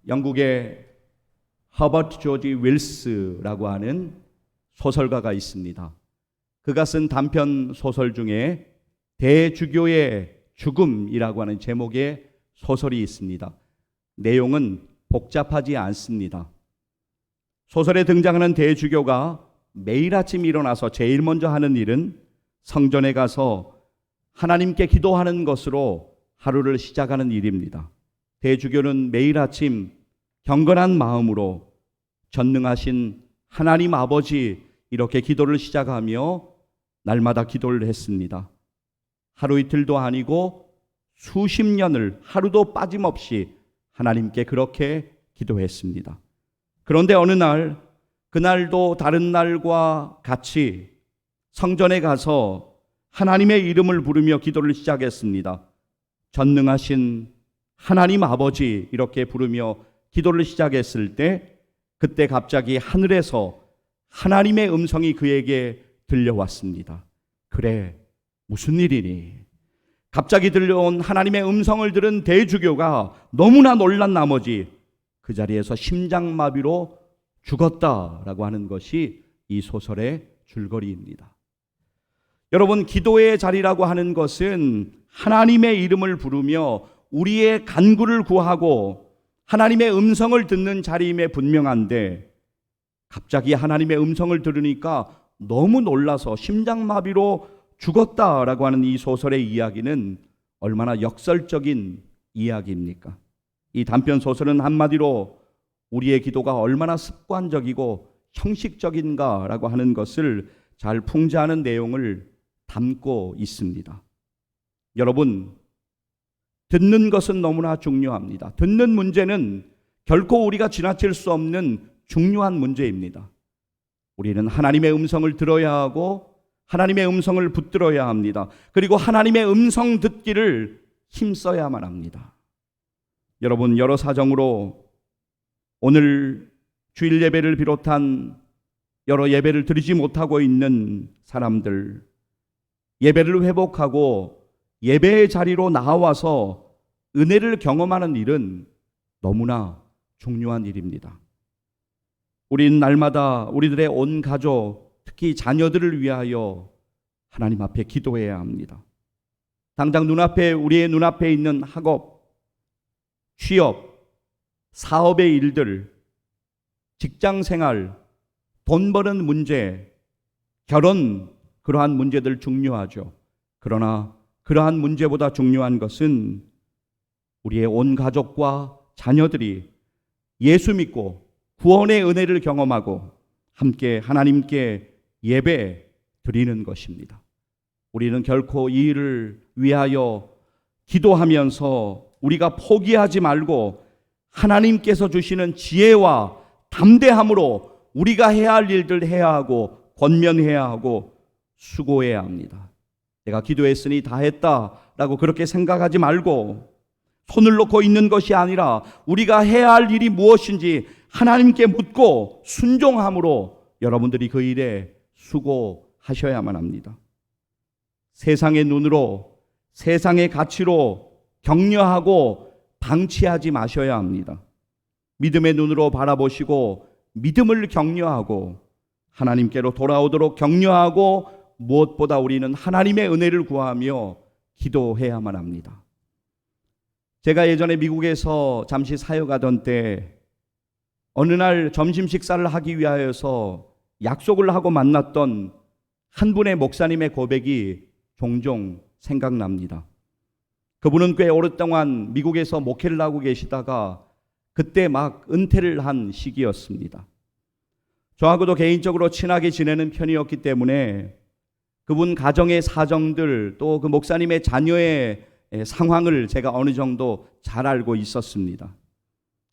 영국의 허버트 조지 윌스라고 하는 소설가가 있습니다. 그가 쓴 단편 소설 중에 대주교의 죽음이라고 하는 제목의 소설이 있습니다. 내용은 복잡하지 않습니다. 소설에 등장하는 대주교가 매일 아침 일어나서 제일 먼저 하는 일은 성전에 가서 하나님께 기도하는 것으로 하루를 시작하는 일입니다. 대주교는 매일 아침 경건한 마음으로 전능하신 하나님 아버지 이렇게 기도를 시작하며 날마다 기도를 했습니다. 하루 이틀도 아니고 수십 년을 하루도 빠짐없이 하나님께 그렇게 기도했습니다. 그런데 어느 날, 그날도 다른 날과 같이 성전에 가서 하나님의 이름을 부르며 기도를 시작했습니다. 전능하신 하나님 아버지 이렇게 부르며 기도를 시작했을 때 그때 갑자기 하늘에서 하나님의 음성이 그에게 들려왔습니다. 그래, 무슨 일이니? 갑자기 들려온 하나님의 음성을 들은 대주교가 너무나 놀란 나머지 그 자리에서 심장마비로 죽었다라고 하는 것이 이 소설의 줄거리입니다. 여러분, 기도의 자리라고 하는 것은 하나님의 이름을 부르며 우리의 간구를 구하고 하나님의 음성을 듣는 자리임에 분명한데 갑자기 하나님의 음성을 들으니까 너무 놀라서 심장마비로 죽었다라고 하는 이 소설의 이야기는 얼마나 역설적인 이야기입니까? 이 단편 소설은 한마디로 우리의 기도가 얼마나 습관적이고 형식적인가라고 하는 것을 잘 풍자하는 내용을 담고 있습니다. 여러분, 듣는 것은 너무나 중요합니다. 듣는 문제는 결코 우리가 지나칠 수 없는 중요한 문제입니다. 우리는 하나님의 음성을 들어야 하고 하나님의 음성을 붙들어야 합니다. 그리고 하나님의 음성 듣기를 힘써야만 합니다. 여러분, 여러 사정으로 오늘 주일 예배를 비롯한 여러 예배를 드리지 못하고 있는 사람들, 예배를 회복하고 예배의 자리로 나와서 은혜를 경험하는 일은 너무나 중요한 일입니다. 우린 날마다 우리들의 온 가족, 특히 자녀들을 위하여 하나님 앞에 기도해야 합니다. 당장 우리의 눈앞에 있는 학업, 취업, 사업의 일들, 직장생활, 돈 버는 문제, 결혼, 그러한 문제들 중요하죠. 그러나 그러한 문제보다 중요한 것은 우리의 온 가족과 자녀들이 예수 믿고 구원의 은혜를 경험하고 함께 하나님께 예배 드리는 것입니다. 우리는 결코 이 일을 위하여 기도하면서 우리가 포기하지 말고 하나님께서 주시는 지혜와 담대함으로 우리가 해야 할 일들 해야 하고 권면해야 하고 수고해야 합니다. 내가 기도했으니 다 했다라고 그렇게 생각하지 말고 손을 놓고 있는 것이 아니라 우리가 해야 할 일이 무엇인지 하나님께 묻고 순종함으로 여러분들이 그 일에 수고하셔야만 합니다. 세상의 눈으로, 세상의 가치로 격려하고 방치하지 마셔야 합니다. 믿음의 눈으로 바라보시고 믿음을 격려하고 하나님께로 돌아오도록 격려하고 무엇보다 우리는 하나님의 은혜를 구하며 기도해야만 합니다. 제가 예전에 미국에서 잠시 사역하던 때 어느 날 점심 식사를 하기 위하여서 약속을 하고 만났던 한 분의 목사님의 고백이 종종 생각납니다. 그분은 꽤 오랫동안 미국에서 목회를 하고 계시다가 그때 막 은퇴를 한 시기였습니다. 저하고도 개인적으로 친하게 지내는 편이었기 때문에 그분 가정의 사정들 또 그 목사님의 자녀의 상황을 제가 어느 정도 잘 알고 있었습니다.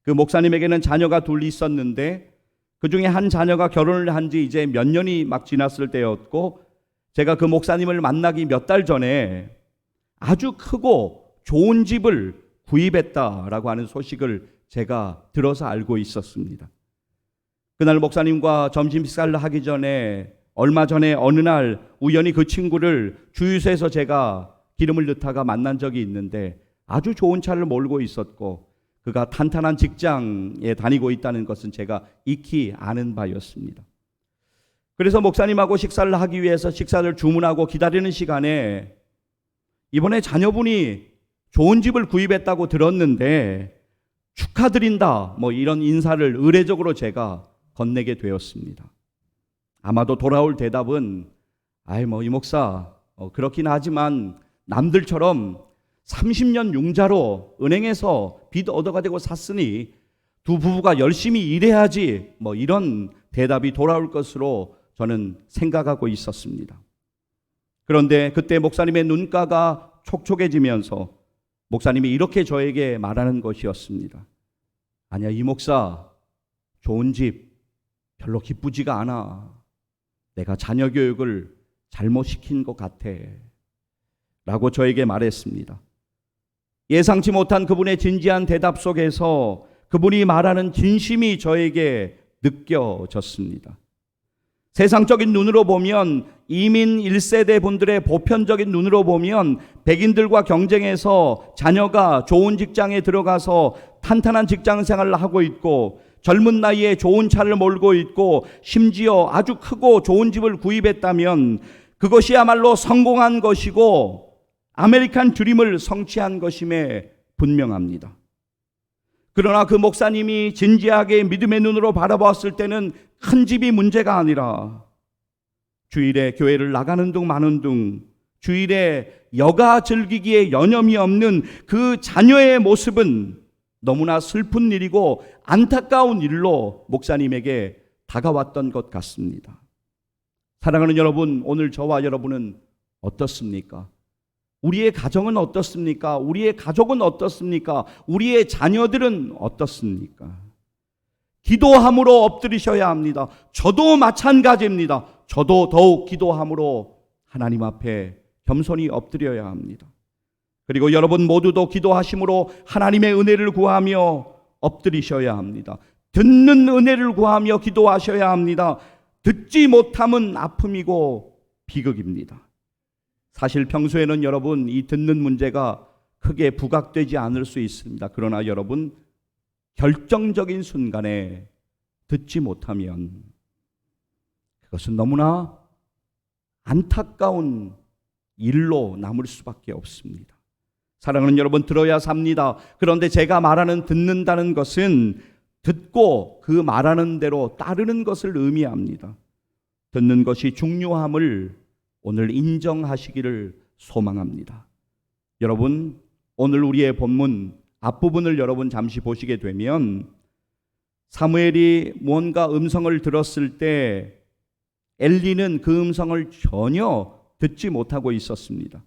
그 목사님에게는 자녀가 둘 있었는데 그 중에 한 자녀가 결혼을 한 지 이제 몇 년이 막 지났을 때였고 제가 그 목사님을 만나기 몇 달 전에 아주 크고 좋은 집을 구입했다라고 하는 소식을 제가 들어서 알고 있었습니다. 그날 목사님과 점심 식사를 하기 전에 얼마 전에 어느 날 우연히 그 친구를 주유소에서 제가 기름을 넣다가 만난 적이 있는데 아주 좋은 차를 몰고 있었고 그가 탄탄한 직장에 다니고 있다는 것은 제가 익히 아는 바였습니다. 그래서 목사님하고 식사를 하기 위해서 식사를 주문하고 기다리는 시간에 이번에 자녀분이 좋은 집을 구입했다고 들었는데 축하드린다, 이런 인사를 의례적으로 제가 건네게 되었습니다. 아마도 돌아올 대답은 이 목사 그렇긴 하지만 남들처럼 30년 융자로 은행에서 빚 얻어가지고 샀으니 두 부부가 열심히 일해야지, 이런 대답이 돌아올 것으로 저는 생각하고 있었습니다. 그런데 그때 목사님의 눈가가 촉촉해지면서 목사님이 이렇게 저에게 말하는 것이었습니다. 아니야, 이 목사 좋은 집 별로 기쁘지가 않아. 내가 자녀 교육을 잘못 시킨 것 같아 라고 저에게 말했습니다. 예상치 못한 그분의 진지한 대답 속에서 그분이 말하는 진심이 저에게 느껴졌습니다. 세상적인 눈으로 보면, 이민 1세대 분들의 보편적인 눈으로 보면 백인들과 경쟁해서 자녀가 좋은 직장에 들어가서 탄탄한 직장 생활을 하고 있고 젊은 나이에 좋은 차를 몰고 있고 심지어 아주 크고 좋은 집을 구입했다면 그것이야말로 성공한 것이고 아메리칸 드림을 성취한 것임에 분명합니다. 그러나 그 목사님이 진지하게 믿음의 눈으로 바라보았을 때는 큰 집이 문제가 아니라 주일에 교회를 나가는 둥 마는 둥, 주일에 여가 즐기기에 여념이 없는 그 자녀의 모습은 너무나 슬픈 일이고 안타까운 일로 목사님에게 다가왔던 것 같습니다. 사랑하는 여러분, 오늘 저와 여러분은 어떻습니까? 우리의 가정은 어떻습니까? 우리의 가족은 어떻습니까? 우리의 자녀들은 어떻습니까? 기도함으로 엎드리셔야 합니다. 저도 마찬가지입니다. 저도 더욱 기도함으로 하나님 앞에 겸손히 엎드려야 합니다. 그리고 여러분 모두도 기도하심으로 하나님의 은혜를 구하며 엎드리셔야 합니다. 듣는 은혜를 구하며 기도하셔야 합니다. 듣지 못함은 아픔이고 비극입니다. 사실 평소에는 여러분 이 듣는 문제가 크게 부각되지 않을 수 있습니다. 그러나 여러분 결정적인 순간에 듣지 못하면 그것은 너무나 안타까운 일로 남을 수밖에 없습니다. 사랑하는 여러분, 들어야 삽니다. 그런데 제가 말하는 듣는다는 것은 듣고 그 말하는 대로 따르는 것을 의미합니다. 듣는 것이 중요함을 오늘 인정하시기를 소망합니다. 여러분, 오늘 우리의 본문 앞부분을 여러분 잠시 보시게 되면 사무엘이 무언가 음성을 들었을 때 엘리는 그 음성을 전혀 듣지 못하고 있었습니다.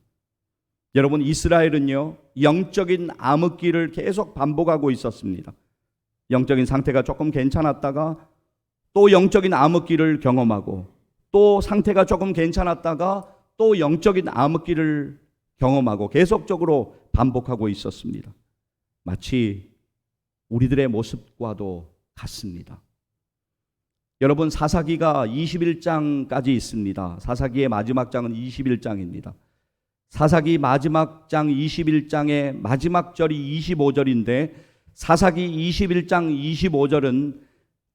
여러분, 이스라엘은요 영적인 암흑기를 계속 반복하고 있었습니다. 영적인 상태가 조금 괜찮았다가 또 영적인 암흑기를 경험하고 또 상태가 조금 괜찮았다가 또 영적인 암흑기를 경험하고 계속적으로 반복하고 있었습니다. 마치 우리들의 모습과도 같습니다. 여러분, 사사기가 21장까지 있습니다. 사사기의 마지막 장은 21장입니다. 사사기 마지막 장 21장의 마지막 절이 25절인데 사사기 21장 25절은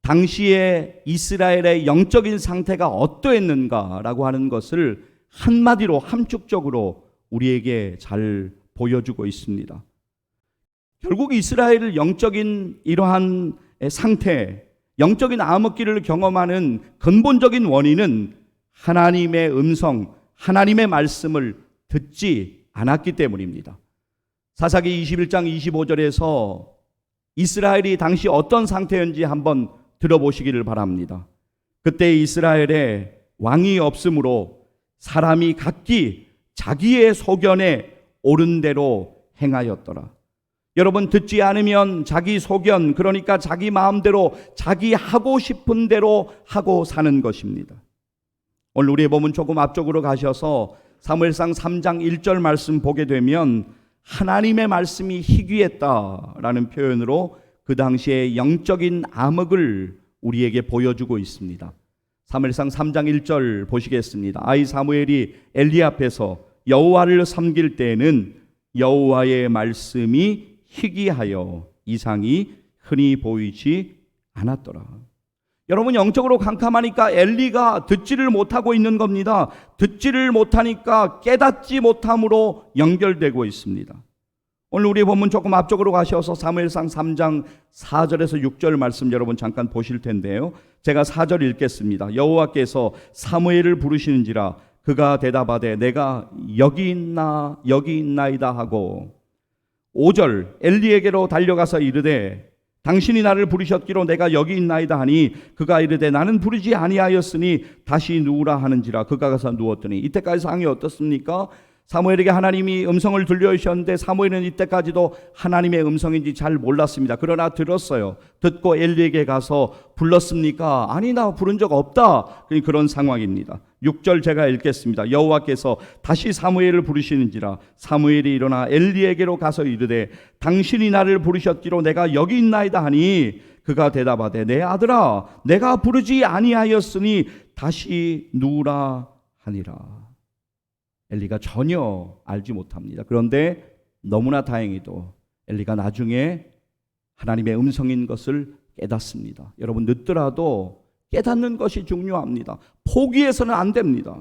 당시에 이스라엘의 영적인 상태가 어떠했는가라고 하는 것을 한마디로 함축적으로 우리에게 잘 보여주고 있습니다. 결국 이스라엘의 영적인 이러한 상태, 영적인 암흑기를 경험하는 근본적인 원인은 하나님의 음성, 하나님의 말씀을 듣지 않았기 때문입니다. 사사기 21장 25절에서 이스라엘이 당시 어떤 상태였는지 한번 들어보시기를 바랍니다. 그때 이스라엘에 왕이 없으므로 사람이 각기 자기의 소견에 옳은 대로 행하였더라. 여러분, 듣지 않으면 자기 소견, 그러니까 자기 마음대로 자기 하고 싶은 대로 하고 사는 것입니다. 오늘 우리의 본문 조금 앞쪽으로 가셔서 사무엘상 3장 1절 말씀 보게 되면 하나님의 말씀이 희귀했다라는 표현으로 그 당시의 영적인 암흑을 우리에게 보여주고 있습니다. 사무엘상 3장 1절 보시겠습니다. 아이 사무엘이 엘리 앞에서 여호와를 섬길 때에는 여호와의 말씀이 희귀하여 이상이 흔히 보이지 않았더라. 여러분, 영적으로 캄캄하니까 엘리가 듣지를 못하고 있는 겁니다. 듣지를 못하니까 깨닫지 못함으로 연결되고 있습니다. 오늘 우리 본문 조금 앞쪽으로 가셔서 사무엘상 3장 4절에서 6절 말씀 여러분 잠깐 보실 텐데요. 제가 4절 읽겠습니다. 여호와께서 사무엘을 부르시는지라 그가 대답하되 내가 여기 있나이다 하고 5절 엘리에게로 달려가서 이르되 당신이 나를 부르셨기로 내가 여기 있나이다 하니 그가 이르되 나는 부르지 아니하였으니 다시 누우라 하는지라 그가 가서 누웠더니 이때까지 상황이 어떻습니까? 사무엘에게 하나님이 음성을 들려주셨는데 사무엘은 이때까지도 하나님의 음성인지 잘 몰랐습니다. 그러나 들었어요. 듣고 엘리에게 가서 불렀습니까? 아니, 나 부른 적 없다. 그런 상황입니다. 6절 제가 읽겠습니다. 여호와께서 다시 사무엘을 부르시는지라 사무엘이 일어나 엘리에게로 가서 이르되 당신이 나를 부르셨기로 내가 여기 있나이다 하니 그가 대답하되 내 아들아 내가 부르지 아니하였으니 다시 누우라 하니라. 엘리가 전혀 알지 못합니다. 그런데 너무나 다행히도 엘리가 나중에 하나님의 음성인 것을 깨닫습니다. 여러분, 늦더라도 깨닫는 것이 중요합니다. 포기해서는 안 됩니다.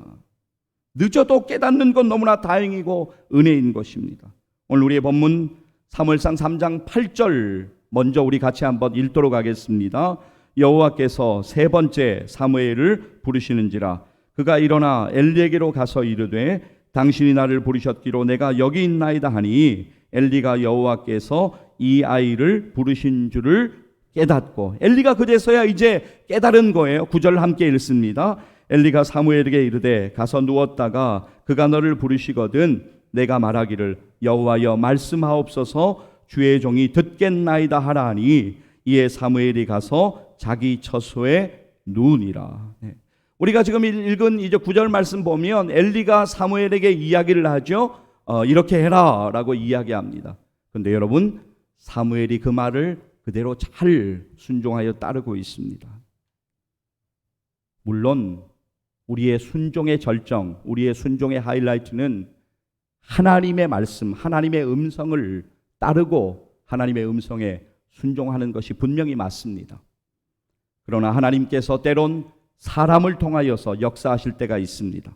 늦어도 깨닫는 건 너무나 다행이고 은혜인 것입니다. 오늘 우리의 본문 사무엘상 3장 8절 먼저 우리 같이 한번 읽도록 하겠습니다. 여호와께서 세 번째 사무엘을 부르시는지라 그가 일어나 엘리에게로 가서 이르되 당신이 나를 부르셨기로 내가 여기 있나이다 하니 엘리가 여호와께서 이 아이를 부르신 줄을 깨닫고 엘리가 그제서야 이제 깨달은 거예요. 9절 함께 읽습니다. 엘리가 사무엘에게 이르되 가서 누웠다가 그가 너를 부르시거든 내가 말하기를 여호와여 말씀하옵소서 주의 종이 듣겠나이다 하라 하니 이에 사무엘이 가서 자기 처소에 누우니라. 우리가 지금 읽은 이제 9절 말씀 보면 엘리가 사무엘에게 이야기를 하죠. 이렇게 해라 라고 이야기합니다. 그런데 여러분, 사무엘이 그 말을 그대로 잘 순종하여 따르고 있습니다. 물론 우리의 순종의 절정, 우리의 순종의 하이라이트는 하나님의 말씀, 하나님의 음성을 따르고 하나님의 음성에 순종하는 것이 분명히 맞습니다. 그러나 하나님께서 때론 사람을 통하여서 역사하실 때가 있습니다.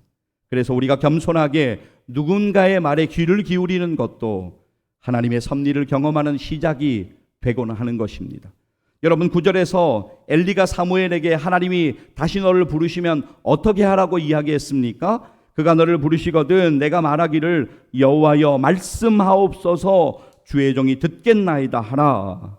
그래서 우리가 겸손하게 누군가의 말에 귀를 기울이는 것도 하나님의 섭리를 경험하는 시작이 되고는 하는 것입니다. 여러분, 9절에서 엘리가 사무엘에게 하나님이 다시 너를 부르시면 어떻게 하라고 이야기했습니까? 그가 너를 부르시거든 내가 말하기를 여호와여 말씀하옵소서 주의 종이 듣겠나이다 하라.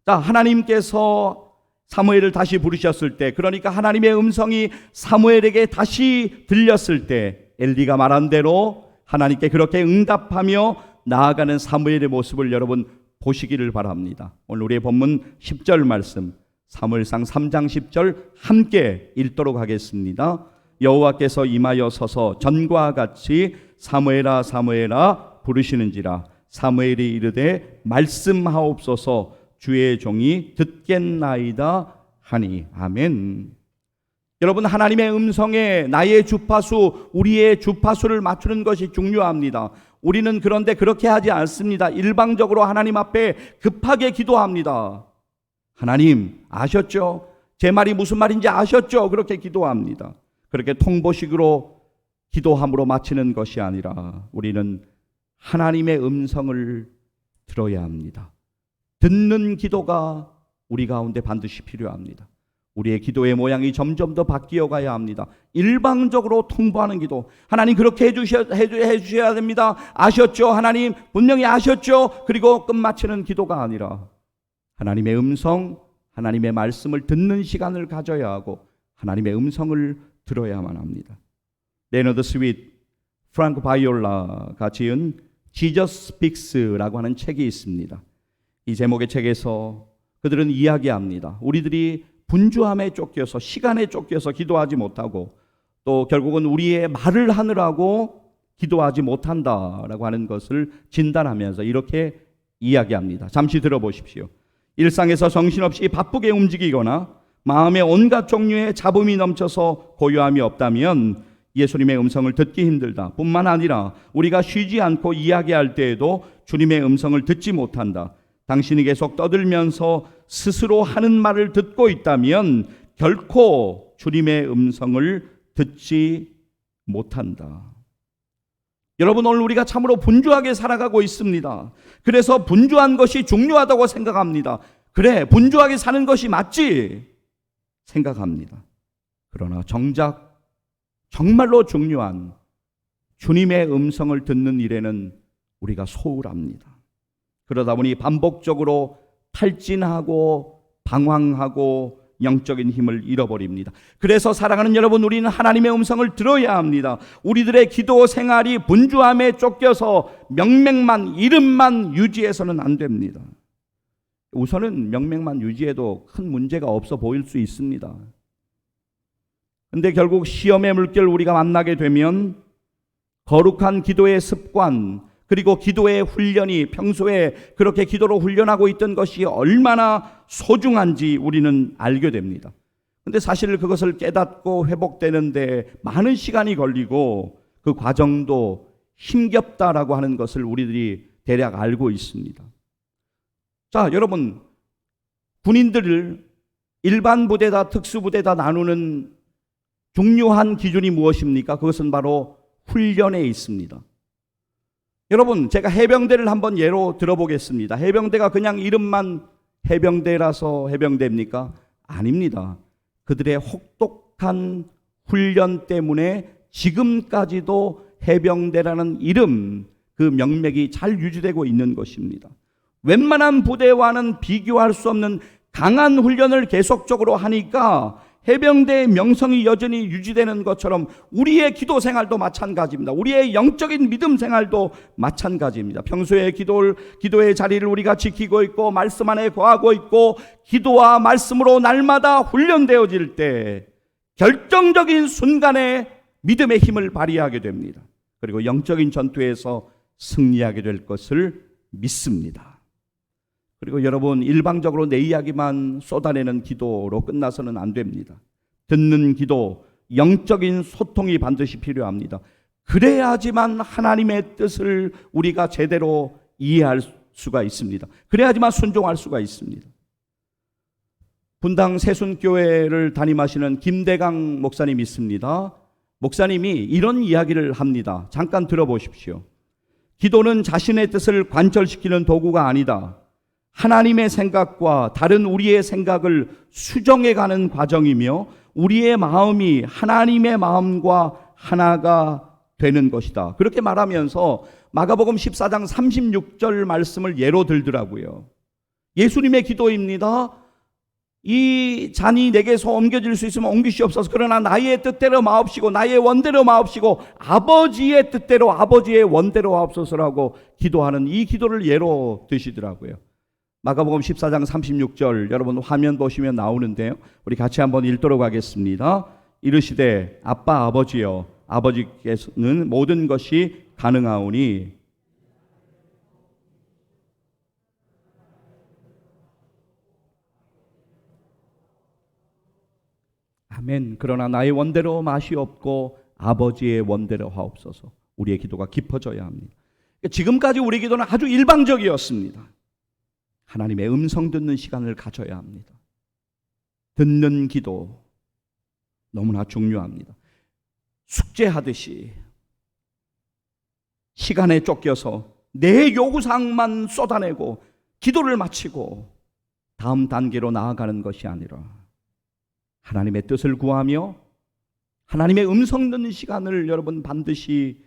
자, 하나님께서 사무엘을 다시 부르셨을 때, 그러니까 하나님의 음성이 사무엘에게 다시 들렸을 때 엘리가 말한 대로 하나님께 그렇게 응답하며 나아가는 사무엘의 모습을 여러분 보시기를 바랍니다. 오늘 우리의 본문 10절 말씀 사무엘상 3장 10절 함께 읽도록 하겠습니다. 여호와께서 임하여 서서 전과 같이 사무엘아 사무엘아 부르시는지라 사무엘이 이르되 말씀하옵소서 주의 종이 듣겠나이다 하니. 아멘. 여러분, 하나님의 음성에 나의 주파수, 우리의 주파수를 맞추는 것이 중요합니다. 우리는 그런데 그렇게 하지 않습니다. 일방적으로 하나님 앞에 급하게 기도합니다. 하나님 아셨죠? 제 말이 무슨 말인지 아셨죠? 그렇게 기도합니다. 그렇게 통보식으로 기도함으로 마치는 것이 아니라 우리는 하나님의 음성을 들어야 합니다. 듣는 기도가 우리 가운데 반드시 필요합니다. 우리의 기도의 모양이 점점 더 바뀌어 가야 합니다. 일방적으로 통보하는 기도, 하나님 그렇게 해주셔야 됩니다. 아셨죠? 하나님 분명히 아셨죠? 그리고 끝마치는 기도가 아니라 하나님의 음성, 하나님의 말씀을 듣는 시간을 가져야 하고 하나님의 음성을 들어야만 합니다. 레너드 스윗, 프랑크 바이올라가 지은 Jesus Speaks라고 하는 책이 있습니다. 이 제목의 책에서 그들은 이야기합니다. 우리들이 분주함에 쫓겨서 시간에 쫓겨서 기도하지 못하고 또 결국은 우리의 말을 하느라고 기도하지 못한다라고 하는 것을 진단하면서 이렇게 이야기합니다. 잠시 들어보십시오. 일상에서 정신없이 바쁘게 움직이거나 마음에 온갖 종류의 잡음이 넘쳐서 고요함이 없다면 예수님의 음성을 듣기 힘들다. 뿐만 아니라 우리가 쉬지 않고 이야기할 때에도 주님의 음성을 듣지 못한다. 당신이 계속 떠들면서 스스로 하는 말을 듣고 있다면 결코 주님의 음성을 듣지 못한다. 여러분, 오늘 우리가 참으로 분주하게 살아가고 있습니다. 그래서 분주한 것이 중요하다고 생각합니다. 그래, 분주하게 사는 것이 맞지 생각합니다. 그러나 정작 정말로 중요한 주님의 음성을 듣는 일에는 우리가 소홀합니다. 그러다 보니 반복적으로 탈진하고 방황하고 영적인 힘을 잃어버립니다. 그래서 사랑하는 여러분, 우리는 하나님의 음성을 들어야 합니다. 우리들의 기도 생활이 분주함에 쫓겨서 명맥만, 이름만 유지해서는 안 됩니다. 우선은 명맥만 유지해도 큰 문제가 없어 보일 수 있습니다. 그런데 결국 시험의 물결 우리가 만나게 되면 거룩한 기도의 습관, 그리고 기도의 훈련이 평소에 그렇게 기도로 훈련하고 있던 것이 얼마나 소중한지 우리는 알게 됩니다. 그런데 사실 그것을 깨닫고 회복되는데 많은 시간이 걸리고 그 과정도 힘겹다라고 하는 것을 우리들이 대략 알고 있습니다. 자, 여러분, 군인들을 일반 부대다 특수부대다 나누는 중요한 기준이 무엇입니까? 그것은 바로 훈련에 있습니다. 여러분, 제가 해병대를 한번 예로 들어보겠습니다. 해병대가 그냥 이름만 해병대라서 해병대입니까? 아닙니다. 그들의 혹독한 훈련 때문에 지금까지도 해병대라는 이름, 그 명맥이 잘 유지되고 있는 것입니다. 웬만한 부대와는 비교할 수 없는 강한 훈련을 계속적으로 하니까 해병대의 명성이 여전히 유지되는 것처럼 우리의 기도 생활도 마찬가지입니다. 우리의 영적인 믿음 생활도 마찬가지입니다. 평소에 기도의 자리를 우리가 지키고 있고 말씀 안에 거하고 있고 기도와 말씀으로 날마다 훈련되어질 때 결정적인 순간에 믿음의 힘을 발휘하게 됩니다. 그리고 영적인 전투에서 승리하게 될 것을 믿습니다. 그리고 여러분, 일방적으로 내 이야기만 쏟아내는 기도로 끝나서는 안 됩니다. 듣는 기도, 영적인 소통이 반드시 필요합니다. 그래야지만 하나님의 뜻을 우리가 제대로 이해할 수가 있습니다. 그래야지만 순종할 수가 있습니다. 분당 새순교회를 담임하시는 김대강 목사님이 있습니다. 목사님이 이런 이야기를 합니다. 잠깐 들어보십시오. 기도는 자신의 뜻을 관철시키는 도구가 아니다. 하나님의 생각과 다른 우리의 생각을 수정해가는 과정이며 우리의 마음이 하나님의 마음과 하나가 되는 것이다. 그렇게 말하면서 마가복음 14장 36절 말씀을 예로 들더라고요. 예수님의 기도입니다. 이 잔이 내게서 옮겨질 수 있으면 옮기시옵소서. 그러나 나의 뜻대로 마옵시고 나의 원대로 마옵시고 아버지의 뜻대로 아버지의 원대로 하옵소서라고 기도하는 이 기도를 예로 드시더라고요. 마가복음 14장 36절 여러분 화면 보시면 나오는데요. 우리 같이 한번 읽도록 하겠습니다. 이르시되 아빠 아버지여 아버지께서는 모든 것이 가능하오니 아멘. 그러나 나의 원대로 마시옵고 아버지의 원대로 하옵소서. 우리의 기도가 깊어져야 합니다. 지금까지 우리 기도는 아주 일방적이었습니다. 하나님의 음성 듣는 시간을 가져야 합니다. 듣는 기도 너무나 중요합니다. 숙제하듯이 시간에 쫓겨서 내 요구사항만 쏟아내고 기도를 마치고 다음 단계로 나아가는 것이 아니라 하나님의 뜻을 구하며 하나님의 음성 듣는 시간을 여러분 반드시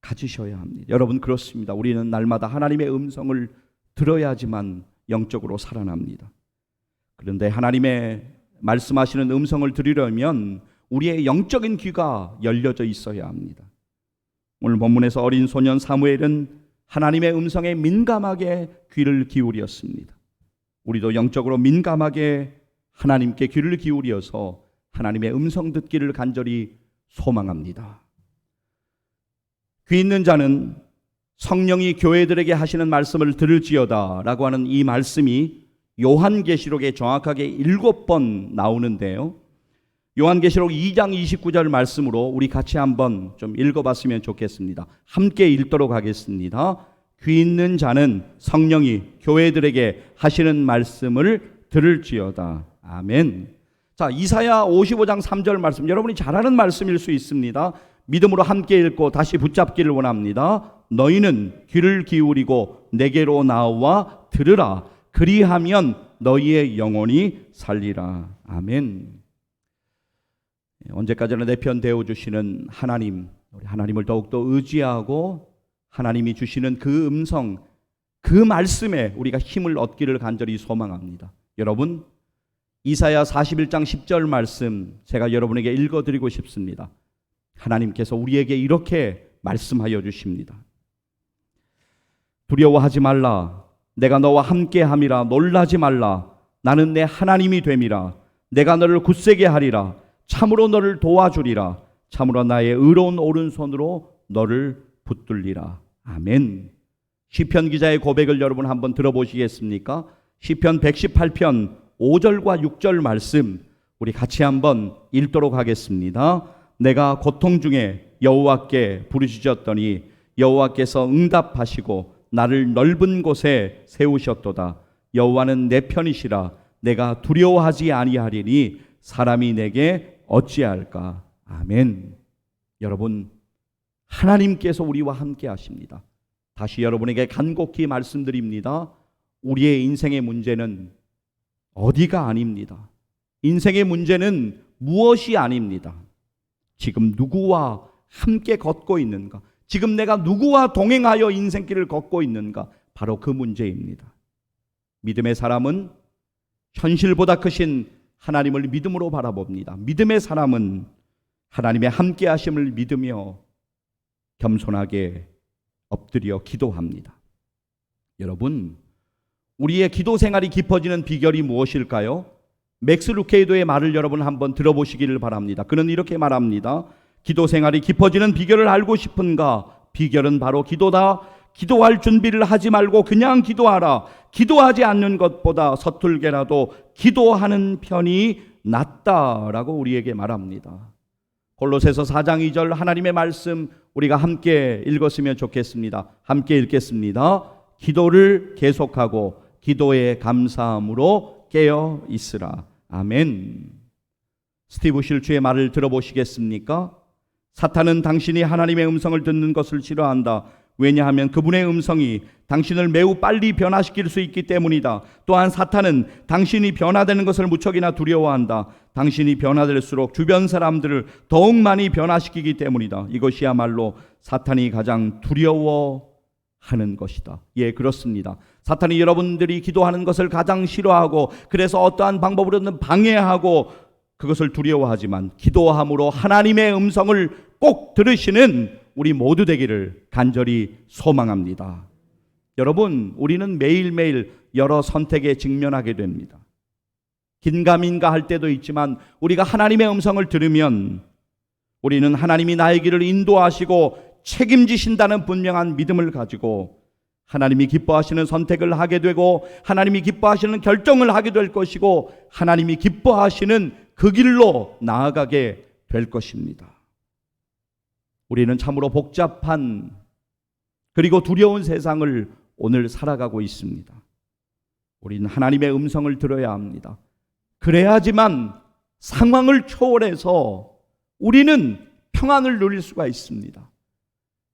가지셔야 합니다. 여러분 그렇습니다. 우리는 날마다 하나님의 음성을 들어야지만 영적으로 살아납니다. 그런데 하나님의 말씀하시는 음성을 들으려면 우리의 영적인 귀가 열려져 있어야 합니다. 오늘 본문에서 어린 소년 사무엘은 하나님의 음성에 민감하게 귀를 기울였습니다. 우리도 영적으로 민감하게 하나님께 귀를 기울여서 하나님의 음성 듣기를 간절히 소망합니다. 귀 있는 자는 성령이 교회들에게 하시는 말씀을 들을지어다 라고 하는 이 말씀이 요한계시록에 정확하게 7번 나오는데요. 요한계시록 2장 29절 말씀으로 우리 같이 한번 좀 읽어봤으면 좋겠습니다. 함께 읽도록 하겠습니다. 귀 있는 자는 성령이 교회들에게 하시는 말씀을 들을지어다. 아멘. 자, 이사야 55장 3절 말씀, 여러분이 잘 아는 말씀일 수 있습니다. 믿음으로 함께 읽고 다시 붙잡기를 원합니다. 너희는 귀를 기울이고 내게로 나와 들으라. 그리하면 너희의 영혼이 살리라. 아멘. 언제까지나 내 편 되어주시는 하나님, 우리 하나님을 더욱더 의지하고 하나님이 주시는 그 음성, 그 말씀에 우리가 힘을 얻기를 간절히 소망합니다. 여러분, 이사야 41장 10절 말씀 제가 여러분에게 읽어드리고 싶습니다. 하나님께서 우리에게 이렇게 말씀하여 주십니다. 두려워하지 말라. 내가 너와 함께함이라. 놀라지 말라. 나는 내 하나님이 됨이라. 내가 너를 굳세게 하리라. 참으로 너를 도와주리라. 참으로 나의 의로운 오른손으로 너를 붙들리라. 아멘. 시편 기자의 고백을 여러분 한번 들어보시겠습니까? 시편 118편 5절과 6절 말씀 우리 같이 한번 읽도록 하겠습니다. 내가 고통 중에 여호와께 부르짖었더니 여호와께서 응답하시고 나를 넓은 곳에 세우셨도다. 여호와는 내 편이시라. 내가 두려워하지 아니하리니 사람이 내게 어찌할까. 아멘. 여러분, 하나님께서 우리와 함께 하십니다. 다시 여러분에게 간곡히 말씀드립니다. 우리의 인생의 문제는 어디가 아닙니다. 인생의 문제는 무엇이 아닙니다. 지금 누구와 함께 걷고 있는가? 지금 내가 누구와 동행하여 인생길을 걷고 있는가? 바로 그 문제입니다. 믿음의 사람은 현실보다 크신 하나님을 믿음으로 바라봅니다. 믿음의 사람은 하나님의 함께 하심을 믿으며 겸손하게 엎드려 기도합니다. 여러분, 우리의 기도 생활이 깊어지는 비결이 무엇일까요? 맥스 루케이도의 말을 여러분 한번 들어보시기를 바랍니다. 그는 이렇게 말합니다. 기도 생활이 깊어지는 비결을 알고 싶은가? 비결은 바로 기도다. 기도할 준비를 하지 말고 그냥 기도하라. 기도하지 않는 것보다 서툴게라도 기도하는 편이 낫다라고 우리에게 말합니다. 골로새서 4장 2절 하나님의 말씀 우리가 함께 읽었으면 좋겠습니다. 함께 읽겠습니다. 기도를 계속하고 기도의 감사함으로 깨어 있으라. 아멘. 스티브 실주의 말을 들어보시겠습니까? 사탄은 당신이 하나님의 음성을 듣는 것을 싫어한다. 왜냐하면 그분의 음성이 당신을 매우 빨리 변화시킬 수 있기 때문이다. 또한 사탄은 당신이 변화되는 것을 무척이나 두려워한다. 당신이 변화될수록 주변 사람들을 더욱 많이 변화시키기 때문이다. 이것이야말로 사탄이 가장 두려워하는 것이다. 예, 그렇습니다. 사탄이 여러분들이 기도하는 것을 가장 싫어하고 그래서 어떠한 방법으로든 방해하고 그것을 두려워하지만 기도함으로 하나님의 음성을 꼭 들으시는 우리 모두 되기를 간절히 소망합니다. 여러분, 우리는 매일매일 여러 선택에 직면하게 됩니다. 긴가민가 할 때도 있지만 우리가 하나님의 음성을 들으면 우리는 하나님이 나의 길을 인도하시고 책임지신다는 분명한 믿음을 가지고 하나님이 기뻐하시는 선택을 하게 되고 하나님이 기뻐하시는 결정을 하게 될 것이고 하나님이 기뻐하시는 그 길로 나아가게 될 것입니다. 우리는 참으로 복잡한 그리고 두려운 세상을 오늘 살아가고 있습니다. 우리는 하나님의 음성을 들어야 합니다. 그래야지만 상황을 초월해서 우리는 평안을 누릴 수가 있습니다.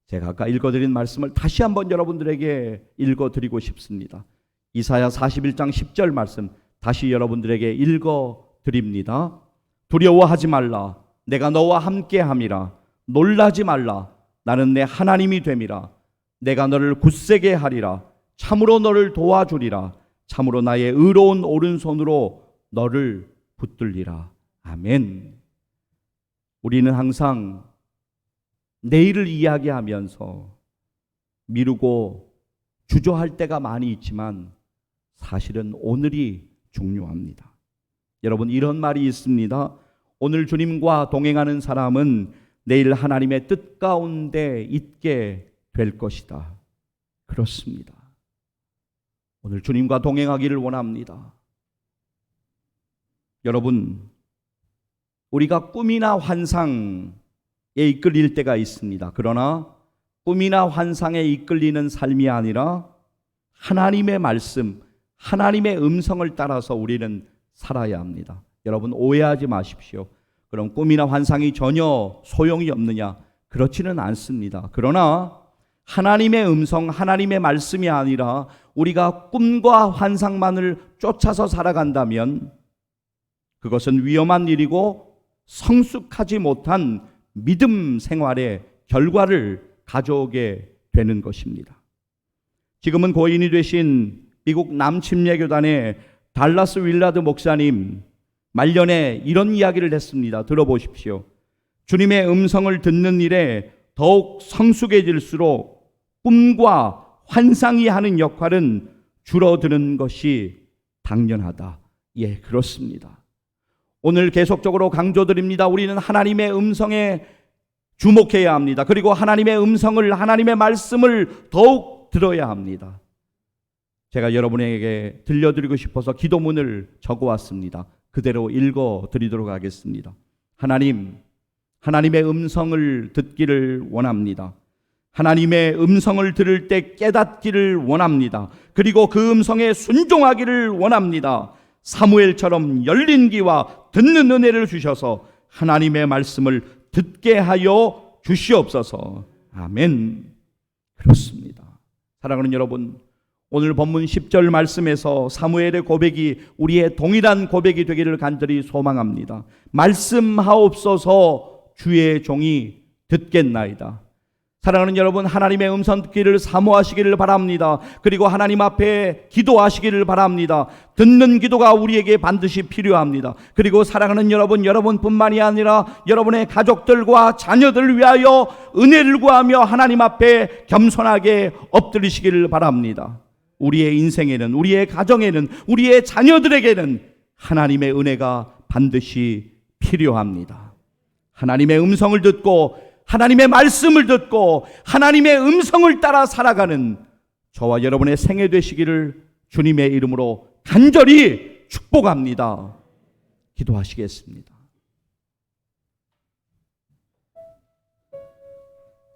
제가 아까 읽어드린 말씀을 다시 한번 여러분들에게 읽어드리고 싶습니다. 이사야 41장 10절 말씀 다시 여러분들에게 읽어드립니다. 두려워하지 말라. 내가 너와 함께함이라. 놀라지 말라. 나는 내 하나님이 됨이라. 내가 너를 굳세게 하리라. 참으로 너를 도와주리라. 참으로 나의 의로운 오른손으로 너를 붙들리라. 아멘. 우리는 항상 내일을 이야기하면서 미루고 주저할 때가 많이 있지만 사실은 오늘이 중요합니다. 여러분, 이런 말이 있습니다. 오늘 주님과 동행하는 사람은 내일 하나님의 뜻 가운데 있게 될 것이다. 그렇습니다. 오늘 주님과 동행하기를 원합니다. 여러분, 우리가 꿈이나 환상에 이끌릴 때가 있습니다. 그러나 꿈이나 환상에 이끌리는 삶이 아니라 하나님의 말씀, 하나님의 음성을 따라서 우리는 살아야 합니다. 여러분 오해하지 마십시오. 그럼 꿈이나 환상이 전혀 소용이 없느냐? 그렇지는 않습니다. 그러나 하나님의 음성, 하나님의 말씀이 아니라 우리가 꿈과 환상만을 쫓아서 살아간다면 그것은 위험한 일이고 성숙하지 못한 믿음 생활의 결과를 가져오게 되는 것입니다. 지금은 고인이 되신 미국 남침례교단의 달라스 윌라드 목사님 말년에 이런 이야기를 했습니다. 들어보십시오. 주님의 음성을 듣는 일에 더욱 성숙해질수록 꿈과 환상이 하는 역할은 줄어드는 것이 당연하다. 예, 그렇습니다. 오늘 계속적으로 강조드립니다. 우리는 하나님의 음성에 주목해야 합니다. 그리고 하나님의 음성을, 하나님의 말씀을 더욱 들어야 합니다. 제가 여러분에게 들려드리고 싶어서 기도문을 적어왔습니다. 그대로 읽어드리도록 하겠습니다. 하나님, 하나님의 음성을 듣기를 원합니다. 하나님의 음성을 들을 때 깨닫기를 원합니다. 그리고 그 음성에 순종하기를 원합니다. 사무엘처럼 열린 귀와 듣는 은혜를 주셔서 하나님의 말씀을 듣게 하여 주시옵소서. 아멘. 그렇습니다. 사랑하는 여러분, 오늘 본문 10절 말씀에서 사무엘의 고백이 우리의 동일한 고백이 되기를 간절히 소망합니다. 말씀하옵소서, 주의 종이 듣겠나이다. 사랑하는 여러분, 하나님의 음성 듣기를 사모하시기를 바랍니다. 그리고 하나님 앞에 기도하시기를 바랍니다. 듣는 기도가 우리에게 반드시 필요합니다. 그리고 사랑하는 여러분, 여러분뿐만이 아니라 여러분의 가족들과 자녀들을 위하여 은혜를 구하며 하나님 앞에 겸손하게 엎드리시기를 바랍니다. 우리의 인생에는, 우리의 가정에는, 우리의 자녀들에게는 하나님의 은혜가 반드시 필요합니다. 하나님의 음성을 듣고 하나님의 말씀을 듣고 하나님의 음성을 따라 살아가는 저와 여러분의 생애 되시기를 주님의 이름으로 간절히 축복합니다. 기도하시겠습니다.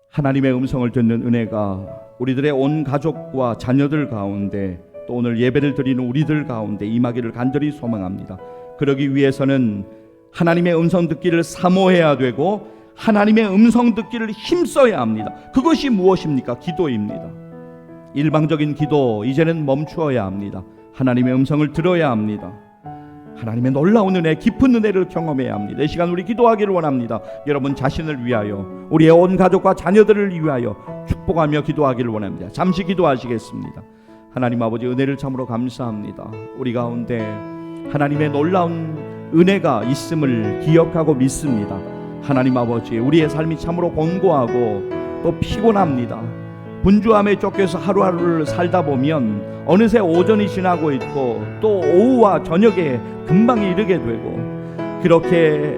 하나님의 음성을 듣는 은혜가 우리들의 온 가족과 자녀들 가운데 또 오늘 예배를 드리는 우리들 가운데 임하기를 간절히 소망합니다. 그러기 위해서는 하나님의 음성 듣기를 사모해야 되고 하나님의 음성 듣기를 힘써야 합니다. 그것이 무엇입니까? 기도입니다. 일방적인 기도 이제는 멈추어야 합니다. 하나님의 음성을 들어야 합니다. 하나님의 놀라운 은혜, 깊은 은혜를 경험해야 합니다. 이 시간 우리 기도하기를 원합니다. 여러분 자신을 위하여, 우리의 온 가족과 자녀들을 위하여 축복하며 기도하기를 원합니다. 잠시 기도하시겠습니다. 하나님 아버지, 은혜를 참으로 감사합니다. 우리 가운데 하나님의 놀라운 은혜가 있음을 기억하고 믿습니다. 하나님 아버지, 우리의 삶이 참으로 곤고하고 또 피곤합니다. 분주함에 쫓겨서 하루하루를 살다 보면 어느새 오전이 지나고 있고 또 오후와 저녁에 금방 이르게 되고, 그렇게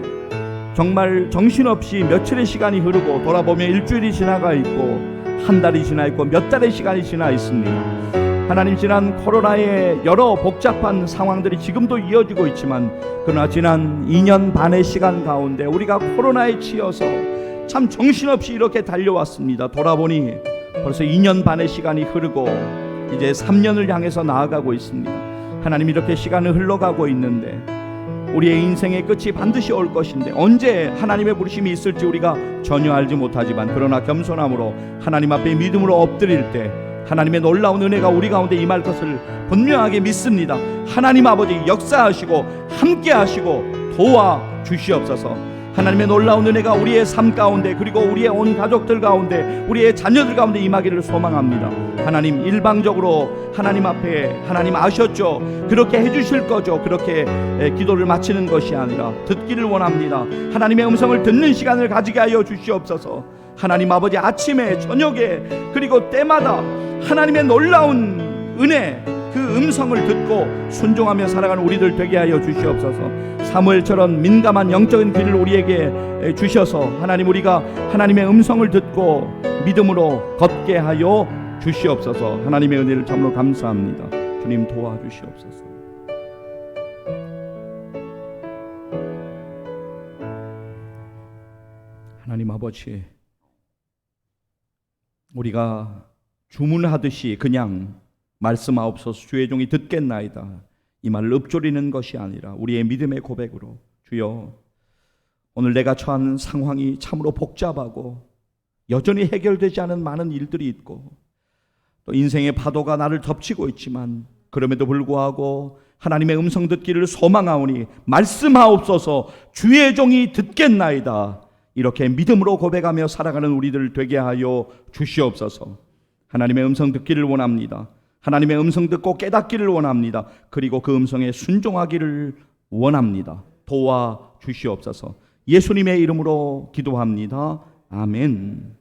정말 정신없이 며칠의 시간이 흐르고 돌아보면 일주일이 지나가 있고 한 달이 지나 있고 몇 달의 시간이 지나 있습니다. 하나님, 지난 코로나의 여러 복잡한 상황들이 지금도 이어지고 있지만 그러나 지난 2년 반의 시간 가운데 우리가 코로나에 치여서 참 정신없이 이렇게 달려왔습니다. 돌아보니 벌써 2년 반의 시간이 흐르고 이제 3년을 향해서 나아가고 있습니다. 하나님, 이렇게 시간을 흘러가고 있는데 우리의 인생의 끝이 반드시 올 것인데 언제 하나님의 부르심이 있을지 우리가 전혀 알지 못하지만 그러나 겸손함으로 하나님 앞에 믿음으로 엎드릴 때 하나님의 놀라운 은혜가 우리 가운데 임할 것을 분명하게 믿습니다. 하나님 아버지, 역사하시고 함께 하시고 도와 주시옵소서. 하나님의 놀라운 은혜가 우리의 삶 가운데 그리고 우리의 온 가족들 가운데 우리의 자녀들 가운데 임하기를 소망합니다. 하나님, 일방적으로 하나님 앞에 하나님 아셨죠? 그렇게 해주실 거죠? 그렇게 기도를 마치는 것이 아니라 듣기를 원합니다. 하나님의 음성을 듣는 시간을 가지게 하여 주시옵소서. 하나님 아버지, 아침에 저녁에 그리고 때마다 하나님의 놀라운 은혜, 그 음성을 듣고 순종하며 살아가는 우리들 되게 하여 주시옵소서. 사무엘처럼 민감한 영적인 귀를 우리에게 주셔서 하나님, 우리가 하나님의 음성을 듣고 믿음으로 걷게 하여 주시옵소서. 하나님의 은혜를 참으로 감사합니다. 주님 도와주시옵소서. 하나님 아버지, 우리가 주문하듯이 그냥 말씀하옵소서 주의 종이 듣겠나이다 이 말을 읊조리는 것이 아니라 우리의 믿음의 고백으로 주여 오늘 내가 처한 상황이 참으로 복잡하고 여전히 해결되지 않은 많은 일들이 있고 또 인생의 파도가 나를 덮치고 있지만 그럼에도 불구하고 하나님의 음성 듣기를 소망하오니 말씀하옵소서 주의 종이 듣겠나이다 이렇게 믿음으로 고백하며 살아가는 우리들 되게 하여 주시옵소서. 하나님의 음성 듣기를 원합니다. 하나님의 음성 듣고 깨닫기를 원합니다. 그리고 그 음성에 순종하기를 원합니다. 도와 주시옵소서. 예수님의 이름으로 기도합니다. 아멘.